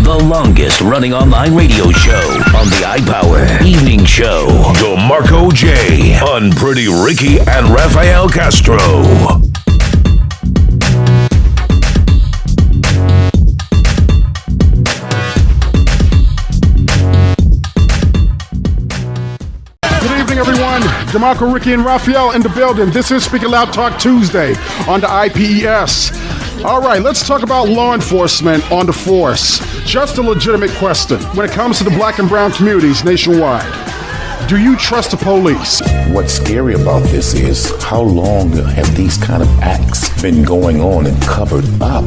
the longest running online radio show on the iPower Evening Show. DeMarco J on Pretty Ricky and Rafael Castro. Everyone, DeMarco, Ricky, and Rafael in the building. This is Speak Loud Talk Tuesday on the IPES. All right, let's talk about law enforcement on the force. Just a legitimate question. When it comes to the black and brown communities nationwide, do you trust the police? What's scary about this is how long have these kind of acts been going on and covered up?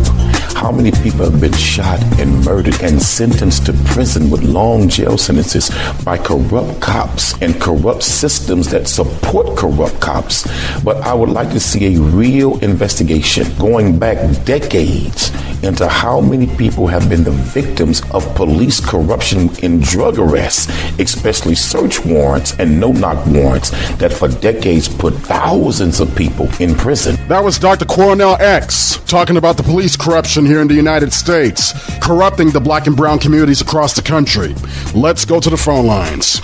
How many people have been shot and murdered and sentenced to prison with long jail sentences by corrupt cops and corrupt systems that support corrupt cops? But I would like to see a real investigation going back decades into how many people have been the victims of police corruption in drug arrests, especially search warrants and no-knock warrants that for decades put thousands of people in prison. That was Dr. Cornell X talking about the police corruption here in the United States, corrupting the black and brown communities across the country. Let's go to the phone lines.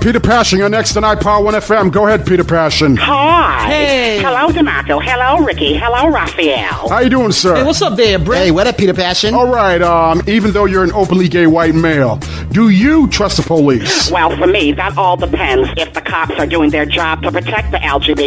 Peter Passion, you're next on iPower 1 FM. Go ahead, Peter Passion. Hi. Hey. Hello, DeMarco. Hello, Ricky. Hello, Raphael. How you doing, sir? Hey, what's up there, Brett? Hey, what up, Peter Passion? All right, even though you're an openly gay white male, do you trust the police? Well, for me, that all depends if the cops are doing their job to protect the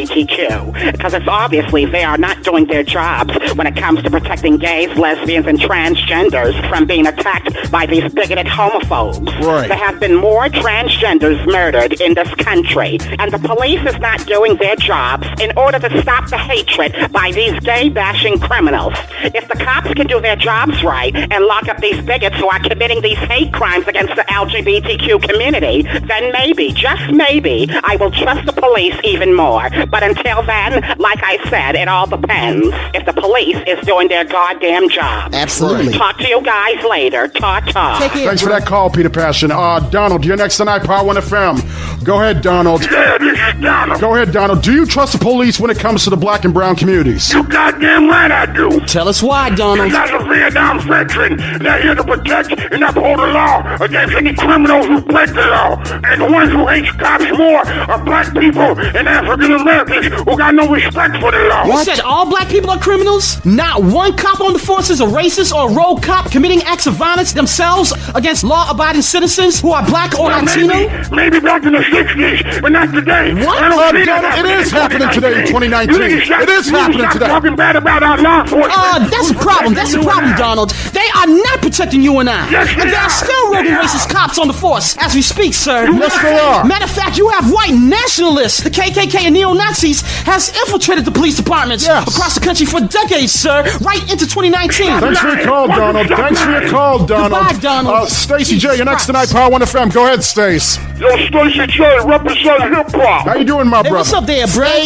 LGBTQ. Because it's obviously they are not doing their jobs when it comes to protecting gays, lesbians, and transgenders from being attacked by these bigoted homophobes. Right. There have been more transgenders murdered in this country, and the police is not doing their jobs in order to stop the hatred by these gay-bashing criminals. If the cops can do their jobs right and lock up these bigots who are committing these hate crimes against the LGBTQ community, then maybe, just maybe, I will trust the police even more. But until then, like I said, it all depends if the police is doing their goddamn job. Absolutely. Talk to you guys later. Ta-ta. Take care, Thanks for Brett. that call, Peter Passion. Donald, you're next on iPower 1 FM. Go ahead, Donald. Yeah, this is Donald. Go ahead, Donald. Do you trust the police when it comes to the black and brown communities? You goddamn right I do. Tell us why, Donald. As a Vietnam veteran, they're here to protect and uphold the law against any criminals who break the law. And the ones who hate cops more are black people and African Americans who got no respect for the law. You said all black people are criminals? Not one cop on the force is a racist or a rogue cop committing acts of violence themselves against law-abiding citizens who are black or Latino? Maybe back in the 60s, but not today. What? I don't see that Donald, it happening is happening today in 2019. You need to stop- It is you need to happening stop today. talking bad about our law enforcement. That's a problem. That's a problem, Donald. They are not protecting you and I. Yes, they And there are. are still rogue They and are. racist cops on the force as we speak, sir. Yes, they are. Matter of fact, you have white nationalists. The KKK and neo-Nazis has infiltrated the police departments Yes. across the country for decades, sir, right into 2019. Thanks for your call, Donald. Thanks for your call, Donald. Goodbye, Donald. Stacey J, Jesus you're next Christ. tonight, Power 1 FM. Go ahead, Stace. Yo, Stacey J, represent hip-hop. How you doing, my Hey, brother? what's up there, Brett?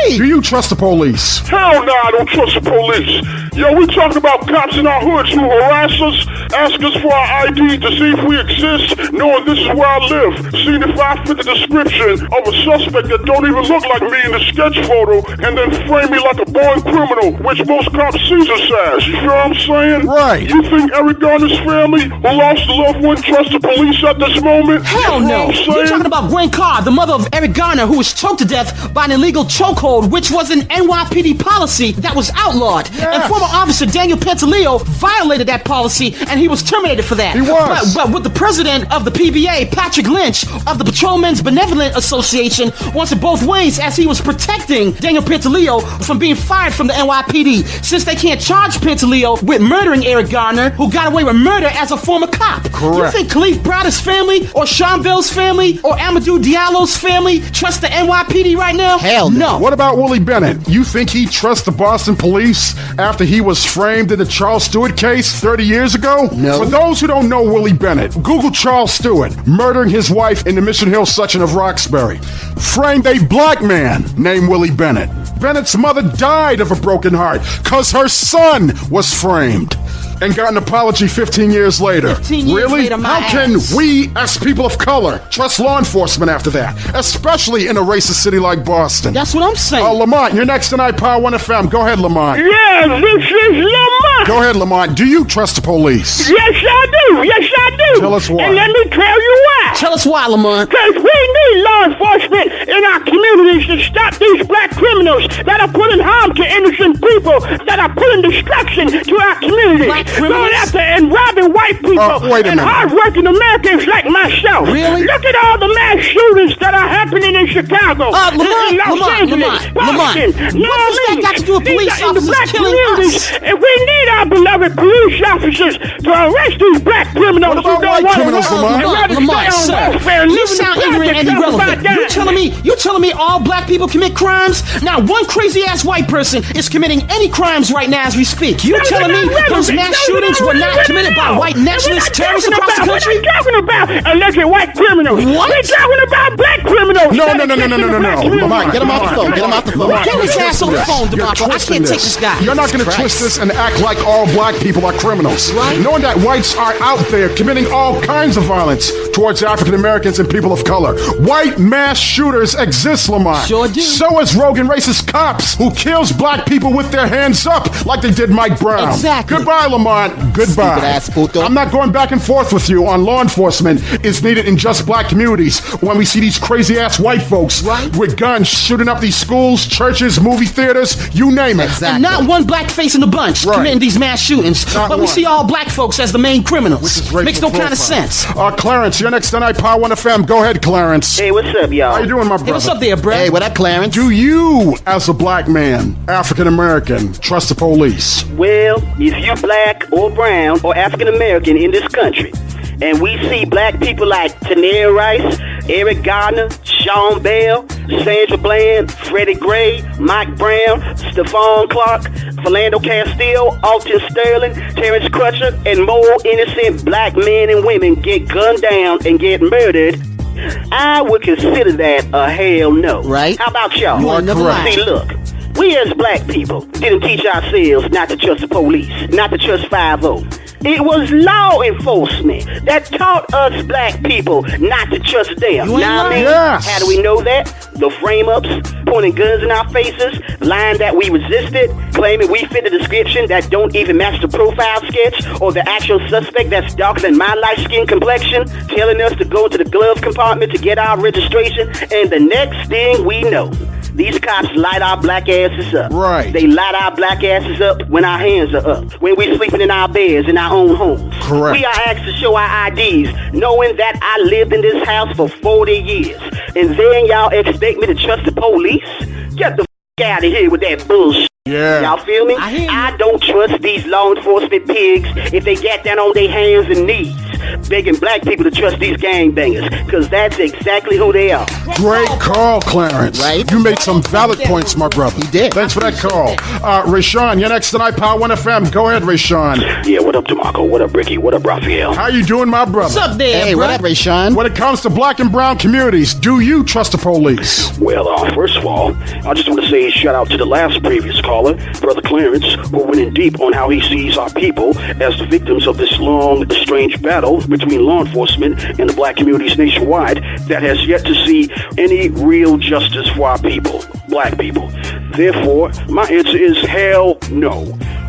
Do you trust the police? Hell no, I don't trust the police. Yo, we talking about cops in our hoods who harass us, ask us for our ID to see if we exist, knowing this is where I live. Seeing if I fit the description of a suspect that don't even look like me in the sketch photo, and then frame me like a born criminal, which most cops sees us as. You know what I'm saying? Right. You think Eric Garner's family, who lost a loved one, trusts the police at this moment? Hell You know no. what I'm You're saying? talking about Gwen Carr, the mother of Eric Garner, who was choked to death by an illegal chokehold, which was an NYPD policy that was outlawed. And former officer Daniel Pantaleo violated that policy, and he was terminated for that. He was. But with the president of the PBA, Patrick Lynch, of the Patrolmen's Benevolent Association, wants it both ways as he was protecting Daniel Pantaleo from being fired from the NYPD, since they can't charge Pantaleo with murdering Eric Garner, who got away with murder as a former cop. Correct. You think Khalif Browder's family, or Seanville's family, or Amadou Diallo's family trust the NYPD right now? Hell no. What about Willie Bennett? You think he trusts the Boston police after he was framed in the Charles Stewart case 30 years ago? No. For those who don't know Willie Bennett, Google Charles Stewart murdering his wife in the Mission Hill section of Roxbury. Framed a black man named Willie Bennett. Bennett's mother died of a broken heart because her son was framed. and got an apology 15 years later. 15 years really? later, my How can ass. we, as people of color, trust law enforcement after that? Especially in a racist city like Boston. That's what I'm saying. Lamont, you're next in iPower 1 FM. Go ahead, Lamont. Yes, this is Lamont. Go ahead, Lamont. Do you trust the police? Yes, I do. Yes, I do. Tell us why. And let me tell you why. Tell us why, Lamont. Because we need law enforcement in our communities to stop these black criminals that are putting harm to innocent people, that are putting destruction to our communities. Black criminals? Going after and robbing white people wait a and minute. hardworking Americans like myself. Really? Look at all the mass shootings that are happening in Chicago, in Los Angeles, Boston, New What does that Orleans. got to do with These police are in the officers black killing communities, us? and we need our beloved police officers to arrest these black criminals. What about who don't white wanna criminals, work Lamont? and rather Lamont, stay on sir, welfare and you live in the sound ignorant and projects irrelevant. about You telling me all black people commit crimes? Now, one crazy ass white person is committing any crimes right now as we speak. You telling me those mass shootings were not committed by white nationalist terrorists across the country? We're talking about alleged white criminals. What? We're talking about black criminals. No. Lamont, Get him off the phone. Get him off the phone. Lamont, Get his you're ass on the twisting phone, this. You're DeMarco. I twisting can't take this guy. You're not going to Jesus twist Christ. this and act like all black people are criminals. Right. Knowing that whites are out there committing all kinds of violence towards African Americans and people of color. White mass shooters exist, Lamont. Sure do. So is rogue and racist cops who kills black people with their hands up like they did Mike Brown. Exactly. Goodbye, Lamont. Goodbye. Stupid-ass puto. I'm not going back and forth with you on law enforcement is needed in just black communities when we see these crazy-ass white folks with guns shooting up these schools, churches, movie theaters, you name it. And not one black face in the bunch committing these mass shootings. Not but we one. see all black folks as the main criminals. Which is racial Makes no kind of profile. sense. Clarence, you're next on iPower 1 FM. Go ahead, Clarence. Hey, what's up, y'all? How you doing, my brother? Hey, what's up there, bro? Hey, what up, Clarence? Do you, as a black man, African American, trust the police? Well, if you're black or brown or African American in this country, and we see black people like Tanair Rice, Eric Garner, Sean Bell, Sandra Bland, Freddie Gray, Mike Brown, Stephon Clark, Philando Castile, Alton Sterling, Terrence Crutcher, and more innocent black men and women get gunned down and get murdered, I would consider that a hell no. Right. How about y'all? You are never lied. See, look. We as black people didn't teach ourselves not to trust the police, not to trust 5-0. It was law enforcement that taught us black people not to trust them. You ain't Know what I lying. mean? Yes. How do we know that? The frame-ups, pointing guns in our faces, lying that we resisted, claiming we fit the description that don't even match the profile sketch or the actual suspect that's darker than my light-skinned complexion, telling us to go to the glove compartment to get our registration, and the next thing we know, these cops light our black asses up. Right. They light our black asses up when our hands are up, when we're sleeping in our beds in our own homes. Correct. We are asked to show our IDs, knowing that I lived in this house for 40 years. And then y'all expect me to trust the police? Get the out of here with that bullshit. Yeah. Y'all feel me? I hear you. I don't trust these law enforcement pigs if they get down on their hands and knees, begging black people to trust these gangbangers, because that's exactly who they are. Great call, Clarence. Right. You made some valid points, my brother. He did. Thanks for that call. Rayshawn, you're next tonight, Power 1 FM. Go ahead, Rayshawn. Yeah, what up, DeMarco? What up, Ricky? What up, Raphael? How you doing, my brother? What's up there, Hey, bro? what up, Rayshawn? When it comes to black and brown communities, do you trust the police? Well, first of all, I just want to say shout out to the last previous caller, Brother Clarence, who went in deep on how he sees our people as the victims of this long, strange battle between law enforcement and the black communities nationwide that has yet to see any real justice for our people, black people. Therefore, my answer is hell no.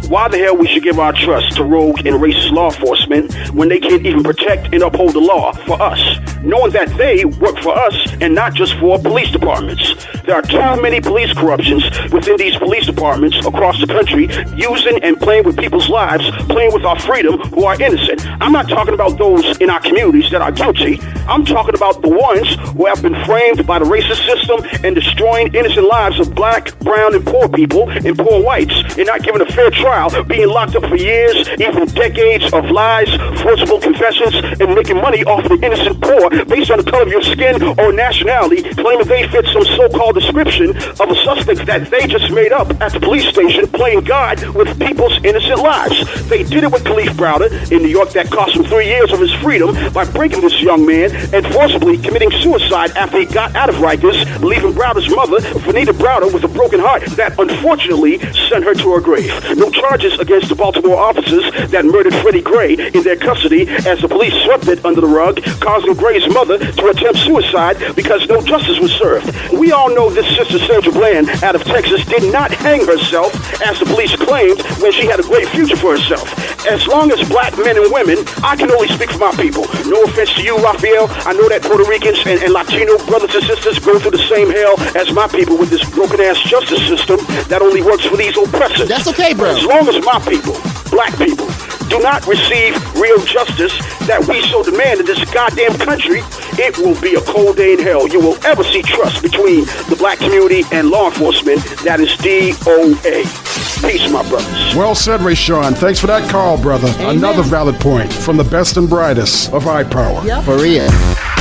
Why the hell we should give our trust to rogue and racist law enforcement when they can't even protect and uphold the law for us, knowing that they work for us and not just for police departments. There are too many police corruptions within these police departments across the country, using and playing with people's lives, playing with our freedom, who are innocent. I'm not talking about those in our communities that are guilty. I'm talking about the ones who have been framed by the racist system and destroying innocent lives of black, brown, and poor people and poor whites, and not given a fair trial, being locked up for years, even decades of lies, forcible confessions, and making money off of the innocent poor based on the color of your skin or nationality, claiming they fit some so-called description of a suspect that they just made up at the police station, playing God with people's innocent lives. They did it with Khalif Browder in New York that cost him 3 years of his freedom by breaking this young man and forcibly committing suicide after he got out of Rikers, leaving Browder's mother, Vanita Browder, with a broken heart that unfortunately sent her to her grave. No charges against the Baltimore officers that murdered Freddie Gray in their custody as the police swept it under the rug, causing Gray's mother to attempt suicide because no justice was served. We all know this sister Sandra Bland out of Texas did not hang herself, as the police claimed, when she had a great future for herself. As long as black men and women, I can only speak for my people. No offense to you, Raphael. I know that Puerto Ricans and Latino brothers and sisters go through the same hell as my people with this broken-ass justice system that only works for these oppressors. That's okay, bro. As long as my people, black people, do not receive real justice that we so demand in this goddamn country, it will be a cold day in hell. You will ever see trust between the black community and law enforcement. That is DOA. Peace, my brothers. Well said, Rayshawn. Thanks for that call, brother. Amen. Another valid point from the best and brightest of iPower. Yep. For real.